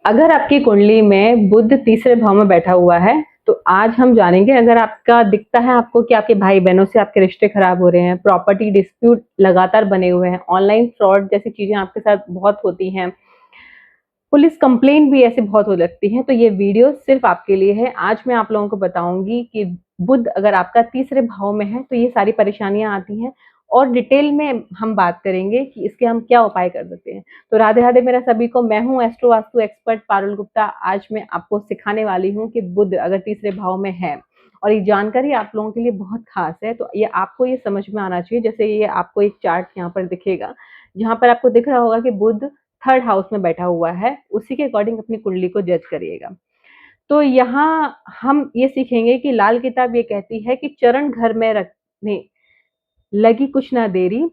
अगर आपकी कुंडली में बुध तीसरे भाव में बैठा हुआ है, तो आज हम जानेंगे अगर आपका दिखता है आपको कि आपके भाई-बहनों से आपके रिश्ते खराब हो रहे हैं, प्रॉपर्टी डिस्प्यूट लगातार बने हुए हैं, ऑनलाइन फ्रॉड जैसी चीज़ें आपके साथ बहुत होती हैं, पुलिस कंप्लेंट भी ऐसे बहुत हो लगती हैं, तो ये वीडियो सिर्फ़ आपके लिए है। आज मैं आप लोगों को बताऊँगी कि बुध अगर आपका तीसरे भाव में है, तो ये सारी परेशानियाँ आती हैं और डिटेल में हम बात करेंगे कि इसके हम क्या उपाय कर सकते हैं। तो राधे-राधे मेरा सभी को, मैं हूँ एस्ट्रो वास्तु एक्सपर्ट पारुल गुप्ता। आज मैं आपको सिखाने वाली हूँ कि बुध अगर तीसरे भाव में है और ये जानकारी आप लोगों के लिए बहुत ख़ास है, तो ये आपको ये समझ में आना चाहिए। जैसे ये आपको एक चार्ट यहाँ पर दिखेगा, जहाँ पर आपको दिख रहा होगा कि बुध थर्ड हाउस में बैठा हुआ है, उसी के अकॉर्डिंग अपनी कुंडली को जज करिएगा। तो यहाँ हम ये सीखेंगे कि लाल किताब ये कहती है कि चरण घर में रखने लगी कुछ ना देरी,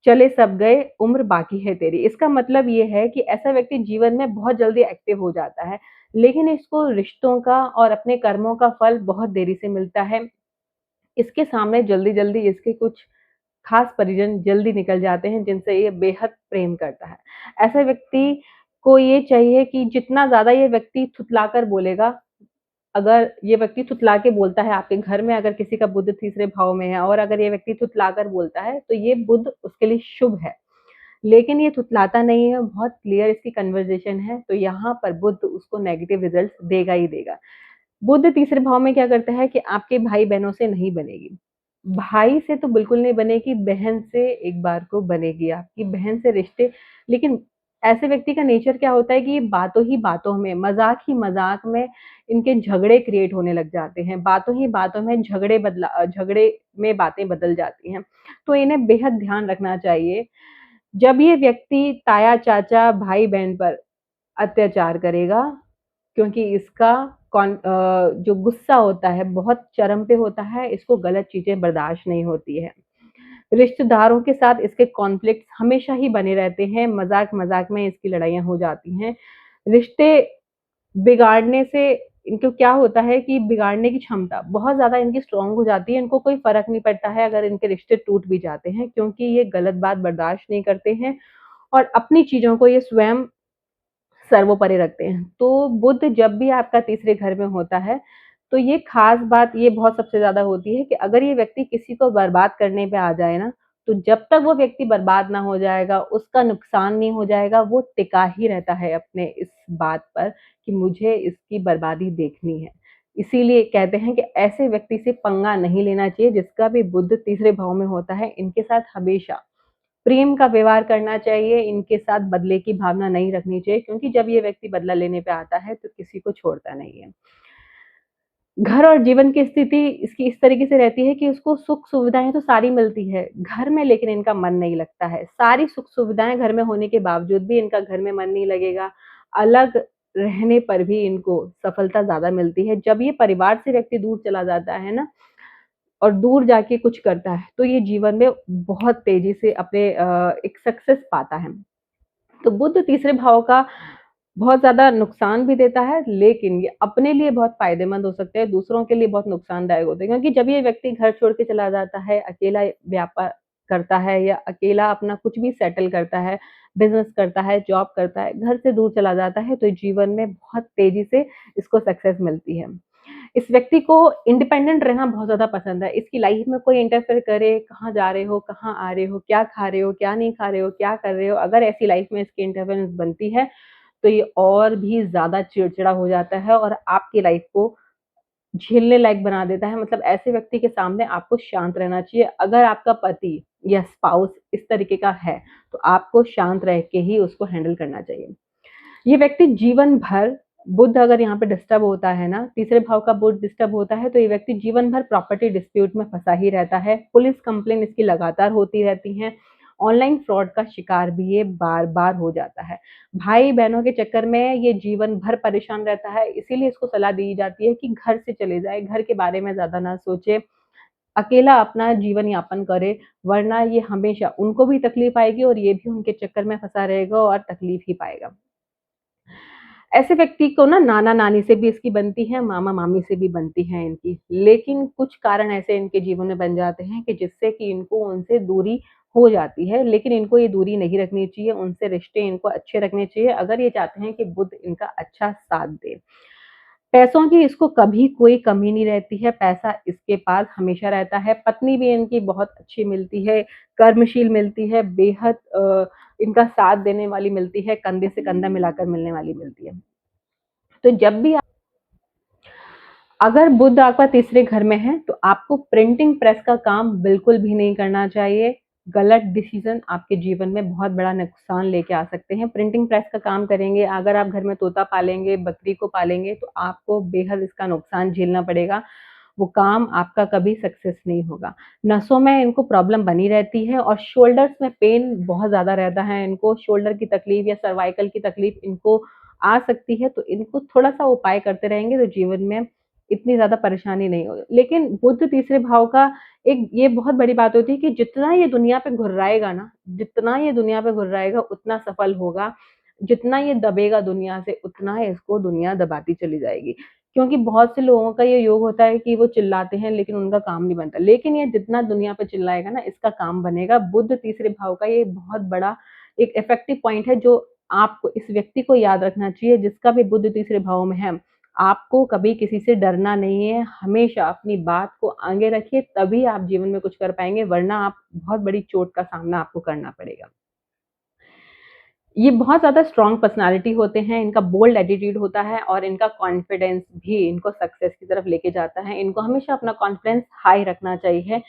चले सब गए उम्र बाकी है तेरी। इसका मतलब ये है कि ऐसा व्यक्ति जीवन में बहुत जल्दी एक्टिव हो जाता है, लेकिन इसको रिश्तों का और अपने कर्मों का फल बहुत देरी से मिलता है। इसके सामने जल्दी-जल्दी इसके कुछ खास परिजन जल्दी निकल जाते हैं जिनसे ये बेहद प्रेम करता है। ऐसे व्यक्ति को ये चाहिए कि जितना ज़्यादा ये व्यक्ति थुथलाकर बोलेगा, अगर ये व्यक्ति थुथला के बोलता है आपके घर में अगर किसी का बुध तीसरे भाव में है और अगर ये व्यक्ति थुथलाकर बोलता है, तो ये बुध उसके लिए शुभ है। लेकिन ये थुथलाता नहीं है, बहुत क्लियर इसकी कन्वर्सेशन है, तो यहाँ पर बुध उसको नेगेटिव रिज़ल्ट्स देगा ही देगा। बुध तीसरे भाव में क्या करता है कि आपके भाई-बहनों से नहीं बनेगी। भाई से तो बिल्कुल नहीं बनेगी, बहन से एक बार को बनेगी आपकी, बहन से रिश्ते। लेकिन ऐसे व्यक्ति का नेचर क्या होता है कि ये बातों ही बातों में, मज़ाक ही मज़ाक में इनके झगड़े क्रिएट होने लग जाते हैं। बातों ही बातों में झगड़े में बातें बदल जाती हैं। तो इन्हें बेहद ध्यान रखना चाहिए। जब ये व्यक्ति ताया, चाचा, भाई-बहन पर अत्याचार करेगा, क्योंकि इसका जो गुस्सा होता है बहुत चरम पे होता है, इसको गलत चीज़ें बर्दाश्त नहीं होती है। रिश्तेदारों के साथ इसके कॉन्फ्लिक्ट हमेशा ही बने रहते हैं, मज़ाक-मज़ाक में इसकी लड़ाइयाँ हो जाती हैं। रिश्ते बिगाड़ने से इनको क्या होता है कि बिगाड़ने की क्षमता बहुत ज़्यादा इनकी स्ट्रॉन्ग हो जाती है, इनको कोई फ़र्क नहीं पड़ता है अगर इनके रिश्ते टूट भी जाते हैं, क्योंकि ये गलत बात बर्दाश्त नहीं करते हैं और अपनी चीज़ों को ये स्वयं सर्वोपरि रखते हैं। तो बुध जब भी आपका तीसरे घर में होता है, तो ये ख़ास बात ये बहुत सबसे ज़्यादा होती है कि अगर ये व्यक्ति किसी को बर्बाद करने पे आ जाए ना, तो जब तक वो व्यक्ति बर्बाद ना हो जाएगा, उसका नुकसान नहीं हो जाएगा, वो टिका ही रहता है अपने इस बात पर कि मुझे इसकी बर्बादी देखनी है। इसीलिए कहते हैं कि ऐसे व्यक्ति से पंगा नहीं लेना चाहिए जिसका भी बुध तीसरे भाव में होता है, इनके साथ हमेशा प्रेम का व्यवहार करना चाहिए, इनके साथ बदले की भावना नहीं रखनी चाहिए क्योंकि जब ये व्यक्ति बदला लेने पे आता है, तो किसी को छोड़ता नहीं है। घर और जीवन की स्थिति इसकी इस तरीके से रहती है कि उसको सुख-सुविधाएँ तो सारी मिलती है, घर में लेकिन इनका मन नहीं लगता है। सारी सुख-सुविधाएँ घर में होने के बावजूद भी इनका घर में मन नहीं लगेगा। अलग रहने पर भी इनको सफलता ज़्यादा मिलती है। जब ये परिवार से व्यक्ति दूर चला जाता है ना और दूर जाके कुछ करता है, तो ये जीवन में बहुत तेज़ी से अपने एक सक्सेस पाता है। तो बुध तीसरे भाव का बहुत ज़्यादा नुकसान भी देता है, लेकिन ये अपने लिए बहुत फ़ायदेमंद हो सकते हैं, दूसरों के लिए बहुत नुकसानदायक होते हैं। क्योंकि जब ये व्यक्ति घर छोड़ के चला जाता है, अकेला व्यापार करता है या अकेला अपना कुछ भी सेटल करता है, बिज़नेस करता है, जॉब करता है, घर से दूर चला जाता है, तो जीवन में बहुत तेज़ी से इसको सक्सेस मिलती है। इस व्यक्ति को इंडिपेंडेंट रहना बहुत ज़्यादा पसंद है। इसकी लाइफ में कोई इंटरफेयर करे, कहाँ जा रहे हो, कहाँ आ रहे हो, क्या खा रहे हो, क्या नहीं खा रहे हो, क्या कर रहे हो, अगर ऐसी लाइफ में इसकी इंटरफेरेंस बनती है, तो ये और भी ज़्यादा चिड़चिड़ा हो जाता है और आपकी लाइफ को झेलने लायक बना देता है। मतलब ऐसे व्यक्ति के सामने आपको शांत रहना चाहिए। अगर आपका पति या स्पाउस इस तरीके का है, तो आपको शांत रह के ही उसको हैंडल करना चाहिए। ये व्यक्ति जीवन भर बुध अगर यहाँ पे डिस्टर्ब होता है ना, तीसरे भाव का बुध डिस्टर्ब होता है, तो ये व्यक्ति जीवन भर प्रॉपर्टी डिस्प्यूट में फँसा ही रहता है। पुलिस कंप्लेंट इसकी लगातार होती रहती हैं। ऑनलाइन फ्रॉड का शिकार भी ये बार-बार हो जाता है। भाई-बहनों के चक्कर में ये जीवन भर परेशान रहता है, इसीलिए इसको सलाह दी जाती है कि घर से चले जाए, घर के बारे में ज़्यादा ना सोचे, अकेला अपना जीवन यापन करे, वरना ये हमेशा उनको भी तकलीफ आएगी और ये भी उनके चक्कर में फँसा रहेगा और तकलीफ ही पाएगा। ऐसे व्यक्ति को ना नाना-नानी से भी इसकी बनती है, मामा-मामी से भी बनती है इनकी। लेकिन कुछ कारण ऐसे इनके जीवन में बन जाते हैं कि जिससे कि इनको उनसे दूरी हो जाती है, लेकिन इनको ये दूरी नहीं रखनी चाहिए, उनसे रिश्ते इनको अच्छे रखने चाहिए अगर ये चाहते हैं कि बुध इनका अच्छा साथ दे। पैसों की इसको कभी कोई कमी नहीं रहती है, पैसा इसके पास हमेशा रहता है, पत्नी भी इनकी बहुत अच्छी मिलती है, कर्मशील मिलती है, बेहद इनका साथ देने वाली मिलती है, कंधे से कंधा मिलाकर मिलने वाली मिलती है। तो जब भी अगर बुध आपका तीसरे घर में है तो आपको प्रिंटिंग प्रेस का काम बिल्कुल भी नहीं करना चाहिए। गलत डिसीजन आपके जीवन में बहुत बड़ा नुकसान लेके आ सकते हैं। प्रिंटिंग प्रेस का काम करेंगे, अगर आप घर में तोता पालेंगे, बकरी को पालेंगे तो आपको बेहद इसका नुकसान झेलना पड़ेगा। वो काम आपका कभी सक्सेस नहीं होगा। नसों में इनको प्रॉब्लम बनी रहती है और शोल्डर्स में पेन बहुत ज़्यादा रहता है इनको, शोल्डर की तकलीफ या सर्वाइकल की तकलीफ इनको आ सकती है, तो इनको थोड़ा-सा उपाय करते रहेंगे तो जीवन में इतनी ज़्यादा परेशानी नहीं होगी। लेकिन बुध तीसरे भाव का एक ये बहुत बड़ी बात होती है कि जितना ये दुनिया पे घुर्राएगा ना, जितना ये दुनिया पे घुर्राएगा उतना सफल होगा, जितना ये दबेगा दुनिया से उतना इसको दुनिया दबाती चली जाएगी। क्योंकि बहुत से लोगों का ये योग होता है कि वो चिल्लाते हैं लेकिन उनका काम नहीं बनता। लेकिन ये जितना दुनिया पे चिल्लाएगा ना इसका काम बनेगा। बुध तीसरे भाव का ये बहुत बड़ा एक इफेक्टिव पॉइंट है जो आपको इस व्यक्ति को याद रखना चाहिए जिसका भी बुध तीसरे भाव में है। आपको कभी किसी से डरना नहीं है, हमेशा अपनी बात को आगे रखिए तभी आप जीवन में कुछ कर पाएँगे वरना आप बहुत बड़ी चोट का सामना आपको करना पड़ेगा। ये बहुत ज़्यादा स्ट्रॉन्ग पर्सनैलिटी होते हैं, इनका बोल्ड एटीट्यूड होता है और इनका कॉन्फिडेंस भी इनको सक्सेस की तरफ लेके जाता है। इनको हमेशा अपना कॉन्फिडेंस हाई रखना चाहिए।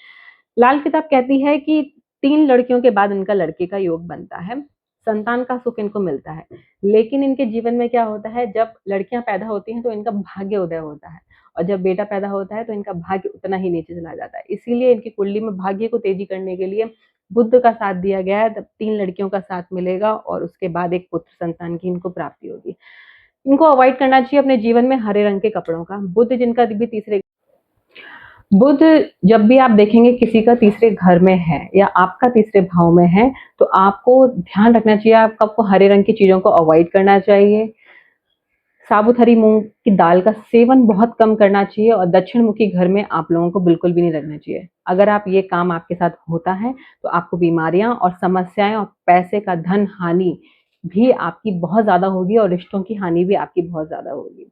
लाल किताब कहती है कि 3 लड़कियों के बाद इनका लड़के का योग बनता है, संतान का सुख इनको मिलता है। लेकिन इनके जीवन में क्या होता है जब लड़कियाँ पैदा होती हैं तो इनका भाग्य उदय होता है और जब बेटा पैदा होता है तो इनका भाग्य उतना ही नीचे चला जाता है। इसीलिए इनकी कुंडली में भाग्य को तेज़ी करने के लिए बुध का साथ दिया गया है, तब 3 लड़कियों का साथ मिलेगा और उसके बाद एक पुत्र संतान की इनको प्राप्ति होगी। इनको अवॉइड करना चाहिए अपने जीवन में हरे रंग के कपड़ों का। बुध जब भी आप देखेंगे किसी का तीसरे घर में है या आपका तीसरे भाव में है, तो आपको ध्यान रखना चाहिए आपको हरे रंग की चीज़ों को अवॉइड करना चाहिए। साबुत हरी मूँग की दाल का सेवन बहुत कम करना चाहिए और दक्षिणमुखी घर में आप लोगों को बिल्कुल भी नहीं रखना चाहिए। अगर आप ये काम आपके साथ होता है, तो आपको बीमारियाँ और समस्याएँ और पैसे का धन हानि भी आपकी बहुत ज़्यादा होगी और रिश्तों की हानि भी आपकी बहुत ज़्यादा होगी।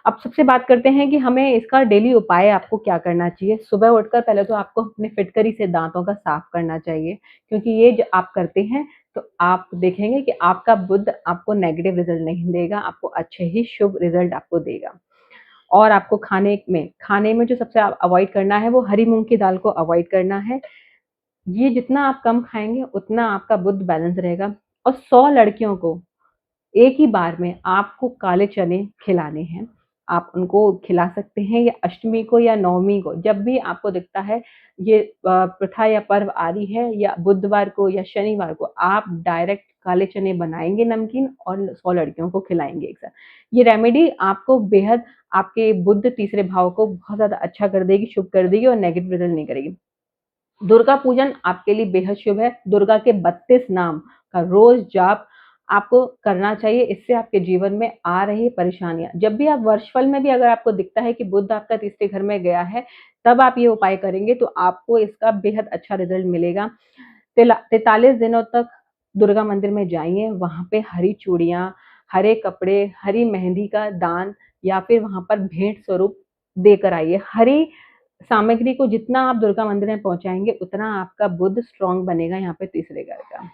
अब सबसे बात करते हैं कि हमें इसका डेली उपाय आपको क्या करना चाहिए। सुबह उठकर पहले तो आपको अपने फिटकरी से दाँतों का साफ करना चाहिए, क्योंकि ये जो आप करते हैं तो आप देखेंगे कि आपका बुध आपको नेगेटिव रिज़ल्ट नहीं देगा, आपको अच्छे ही शुभ रिज़ल्ट आपको देगा। और आपको खाने में जो सबसे अवॉइड करना है वो हरी मूँग की दाल को अवॉइड करना है। ये जितना आप कम खाएँगे उतना आपका बुध बैलेंस रहेगा और 100 लड़कियों को एक ही बार में आपको काले चने खिलाने हैं। आप उनको खिला सकते हैं या अष्टमी को या नवमी को जब भी आपको दिखता है ये प्रथा या पर्व आ रही है या बुधवार को या शनिवार को आप डायरेक्ट काले चने बनाएँगे नमकीन और 100 लड़कियों को खिलाएँगे एक साथ। ये रेमेडी आपको बेहद आपके बुध तीसरे भाव को बहुत ज़्यादा अच्छा कर देगी, शुभ कर देगी और नेगेटिव रिज़ल्ट नहीं करेगी। दुर्गा पूजन आपके लिए बेहद शुभ है। दुर्गा के 32 नाम का रोज़ जाप आपको करना चाहिए। इससे आपके जीवन में आ रही परेशानियाँ जब भी आप वर्षफल में भी अगर आपको दिखता है कि बुध आपका तीसरे घर में गया है, तब आप ये उपाय करेंगे तो आपको इसका बेहद अच्छा रिज़ल्ट मिलेगा। 43 दिनों तक दुर्गा मंदिर में जाइए, वहाँ पे हरी चूड़ियाँ, हरे कपड़े, हरी मेहंदी का दान या फिर वहाँ पर भेंट स्वरूप देकर आइए। हरी सामग्री को जितना आप दुर्गा मंदिर में पहुँचाएँगे, उतना आपका बुध स्ट्रॉन्ग बनेगा यहाँ पे तीसरे घर का।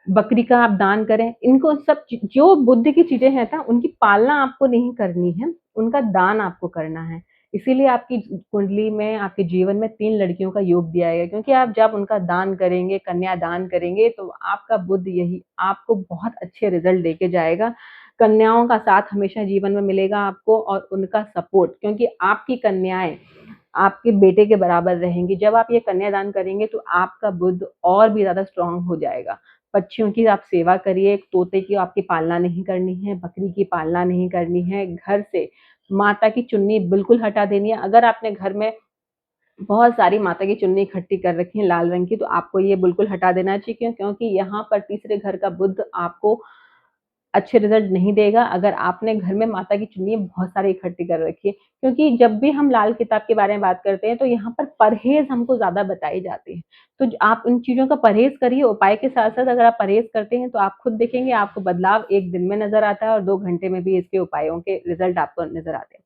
बकरी का आप दान करें, इनको सब जो बुद्ध की चीज़ें हैं ना, उनकी पालना आपको नहीं करनी है, उनका दान आपको करना है। इसीलिए आपकी कुंडली में, आपके जीवन में 3 लड़कियों का योग दिया गया क्योंकि आप जब उनका दान करेंगे, कन्या दान करेंगे, तो आपका बुध यही आपको बहुत अच्छे रिज़ल्ट देके जाएगा। कन्याओं का साथ हमेशा जीवन में मिलेगा आपको और उनका सपोर्ट क्योंकि आपकी कन्याएँ आपके बेटे के बराबर रहेंगी। जब आप ये कन्यादान करेंगे तो आपका बुध और भी ज़्यादा स्ट्रॉन्ग हो जाएगा। पक्षियों की आप सेवा करिए, तोते की आपकी पालना नहीं करनी है, बकरी की पालना नहीं करनी है, घर से माता की चुन्नी बिल्कुल हटा देनी है। अगर आपने घर में बहुत सारी माता की चुन्नी इकट्ठी कर रखी है लाल रंग की, तो आपको ये बिल्कुल हटा देना चाहिए क्योंकि यहाँ पर तीसरे घर का बुध आपको अच्छे रिजल्ट नहीं देगा अगर आपने घर में माता की चुन्नी बहुत सारी इकट्ठी कर रखी है। क्योंकि जब भी हम लाल किताब के बारे में बात करते हैं तो यहाँ पर परहेज़ हमको ज़्यादा बताई जाती है। तो आप इन चीज़ों का परहेज़ करिए, उपाय के साथ-साथ अगर आप परहेज़ करते हैं तो आप खुद देखेंगे आपको बदलाव 1 दिन में नज़र आता है और 2 घंटे में भी इसके उपायों के रिजल्ट आपको नज़र आते हैं।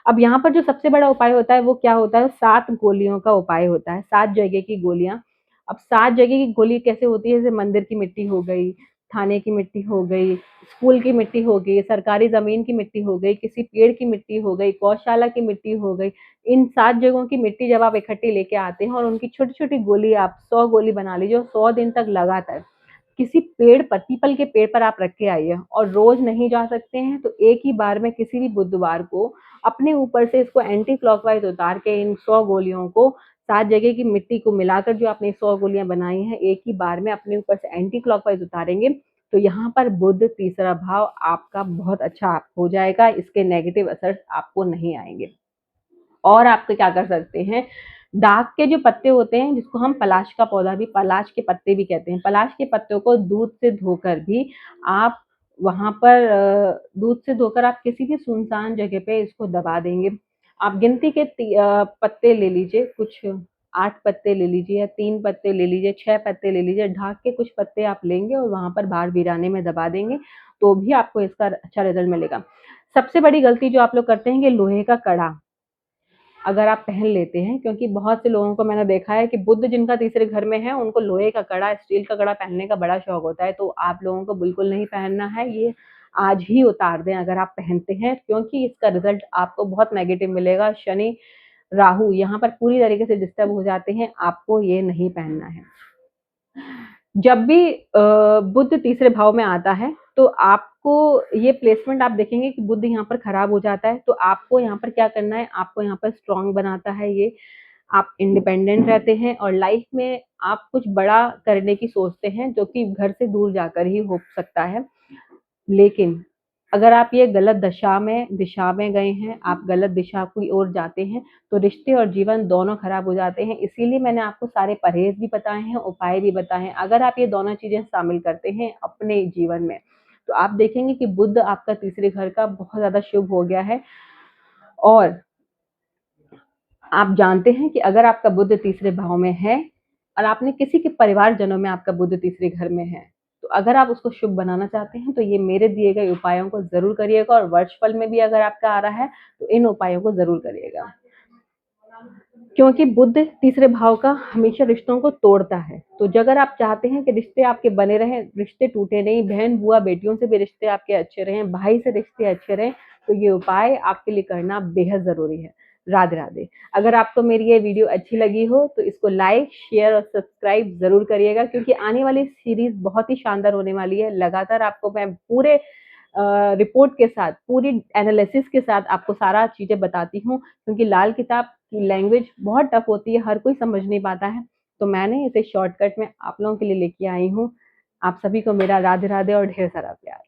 अब यहाँ पर जो सबसे बड़ा उपाय होता है वो क्या होता है, 7 गोलियों का उपाय होता है, 7 जगह की गोलियाँ। अब 7 जगह की गोली कैसे होती है, जैसे मंदिर की मिट्टी हो गई, थाने की मिट्टी हो गई, स्कूल की मिट्टी हो गई, सरकारी ज़मीन की मिट्टी हो गई, किसी पेड़ की मिट्टी हो गई, गौशाला की मिट्टी हो गई। इन 7 जगहों की मिट्टी जब आप इकट्ठी लेके आते हैं और उनकी छोटी-छोटी गोली आप 100 गोली बना लीजिए और 100 दिन तक लगातार किसी पेड़ पर, पीपल के पेड़ पर आप रख के आइए और रोज नहीं जा सकते हैं तो एक ही बार में किसी भी बुधवार को अपने ऊपर से इसको एंटी क्लॉकवाइज उतार के इन 100 गोलियों को 7 जगह की मिट्टी को मिलाकर जो आपने 100 गोलियां बनाई हैं एक ही बार में अपने ऊपर से एंटी क्लॉकवाइज उतारेंगे तो यहाँ पर बुध तीसरा भाव आपका बहुत अच्छा हो जाएगा, इसके नेगेटिव असर आपको नहीं आएंगे। और आप तो क्या कर सकते हैं, डाक के जो पत्ते होते हैं जिसको हम पलाश का पौधा भी, पलाश के पत्ते भी कहते हैं, पलाश के पत्तों को दूध से धोकर भी आप वहाँ पर दूध से धोकर आप किसी भी सुनसान जगह पे इसको दबा देंगे। आप गिनती के पत्ते ले लीजिए, कुछ 8 पत्ते ले लीजिए या 3 पत्ते ले लीजिए, 6 पत्ते ले लीजिए, ढाक के कुछ पत्ते आप लेंगे और वहाँ पर बाहर वीराने में दबा देंगे, तो भी आपको इसका अच्छा रिज़ल्ट मिलेगा। सबसे बड़ी गलती जो आप लोग करते हैं कि लोहे का कड़ा अगर आप पहन लेते हैं, क्योंकि बहुत से लोगों को मैंने देखा है कि बुध जिनका तीसरे घर में है, उनको लोहे का कड़ा, स्टील का कड़ा पहनने का बड़ा शौक होता है, तो आप लोगों को बिल्कुल नहीं पहनना है। ये आज ही उतार दें अगर आप पहनते हैं, क्योंकि इसका रिज़ल्ट आपको बहुत नेगेटिव मिलेगा। शनि, राहु यहाँ पर पूरी तरीके से डिस्टर्ब हो जाते हैं, आपको ये नहीं पहनना है। जब भी बुध तीसरे भाव में आता है तो आपको ये प्लेसमेंट आप देखेंगे कि बुध यहाँ पर खराब हो जाता है तो आपको यहाँ पर क्या करना है, आपको यहाँ पर स्ट्रांग बनाता है ये। आप इंडिपेंडेंट रहते हैं और लाइफ में आप कुछ बड़ा करने की सोचते हैं जो कि घर से दूर जाकर ही हो सकता है। लेकिन अगर आप ये गलत दिशा में गए हैं, आप गलत दिशा की ओर जाते हैं, तो रिश्ते और जीवन दोनों खराब हो जाते हैं। इसीलिए मैंने आपको सारे परहेज़ भी बताए हैं, उपाय भी बताए हैं। अगर आप ये दोनों चीज़ें शामिल करते हैं अपने जीवन में, तो आप देखेंगे कि बुध आपका तीसरे घर का बहुत ज़्यादा शुभ हो गया है। और आप जानते हैं कि अगर आपका बुध तीसरे भाव में है और आपने किसी के परिवारजनों में आपका बुध तीसरे घर में है, तो अगर आप उसको शुभ बनाना चाहते हैं, तो ये मेरे दिए गए उपायों को ज़रूर करिएगा और वर्षफल में भी अगर आपका आ रहा है, तो इन उपायों को ज़रूर करिएगा। क्योंकि बुध तीसरे भाव का हमेशा रिश्तों को तोड़ता है। तो अगर आप चाहते हैं कि रिश्ते आपके बने रहें, रिश्ते टूटे नहीं, बहन, बुआ, बेटियों से भी रिश्ते आपके अच्छे रहें, भाई से रिश्ते अच्छे रहें, तो ये उपाय आपके लिए करना बेहद ज़रूरी है। राधे राधे। अगर आपको मेरी ये वीडियो अच्छी लगी हो तो इसको लाइक, शेयर और सब्सक्राइब ज़रूर करिएगा, क्योंकि आने वाली सीरीज़ बहुत ही शानदार होने वाली है। लगातार आपको मैं पूरे रिपोर्ट के साथ, पूरी एनालिसिस के साथ आपको सारा चीज़ें बताती हूँ, क्योंकि लाल किताब की लैंग्वेज बहुत टफ होती है, हर कोई समझ नहीं पाता है। तो मैंने इसे शॉर्टकट में आप लोगों के लिए लेके आई हूँ। आप सभी को मेरा राधे राधे और ढेर सारा प्यार।